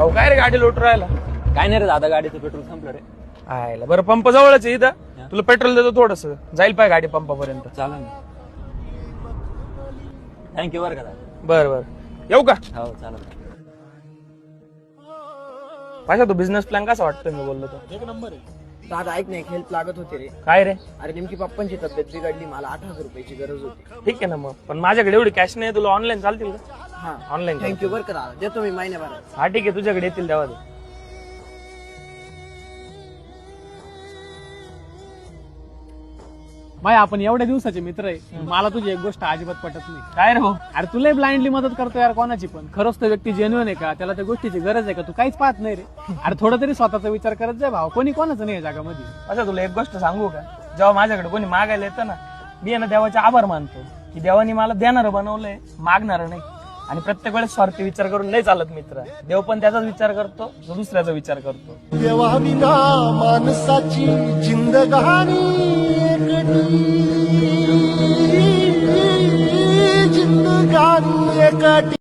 भाऊ काय रे गाडी लोट राहिला? काय नाही रे दादा, गाडीचं पेट्रोल संपलं रे. आयला बरं, पंप जवळच आहे इथं, तुला पेट्रोल देतो थोडस, जाईल पाय गाडी पंपापर्यंत. चालेल ना. थँक्यू बरं का दादा. बर बर, येऊ का? हो चालेल. पाशा तू बिझनेस प्लॅन कसा वाटतोय मी बोललो तो? एक नंबर आहे. दादा ऐक नाही, हेल्प लागत होती रे. काय रे? अरे नेमकी पप्पांची तब्येत बिघडली, मला 8,000 रुपयाची गरज होती. ठीक आहे ना मग, पण माझ्याकडे एवढी कॅश नाही, तुला ऑनलाईन चालतील का? हा ऑनलाईन थँक्यू बरं का दादा, देतो मी महिन्याभरात. हा ठीक आहे, तुझ्याकडे येतील तेव्हा दे. बाय आपण एवढ्या दिवसाचे मित्र आहे, मला तुझी एक गोष्ट अजिबात पटत नाही. काय रे भाऊ? अरे तुला ब्लाइंडली मदत करतो यार कोणाची पण. खरंच तो व्यक्ती जेन्युइन आहे का, त्याला त्या गोष्टीची गरज आहे का, तू काहीच पाहत नाही रे. अरे थोडा तरी स्वतःचा विचार करत जाय भाव, कोणी कोणाचं नाही या जगामध्ये. अच्छा तुला एक गोष्ट सांगू का, जेव्हा माझ्याकडे कोणी मागायला येतं ना, मी ना देवाचे आभार मानतो की देवानी मला देणार बनवलंय, मागणार नाही. आणि प्रत्येक वेळेस स्वार्थी विचार करून नाही चालत मित्र. देव पण त्याचाच विचार करतो जो दुसऱ्याचा विचार करतो. देवाविना माणसाची जिंदगानी एकटी, जिंदगानी एकटी.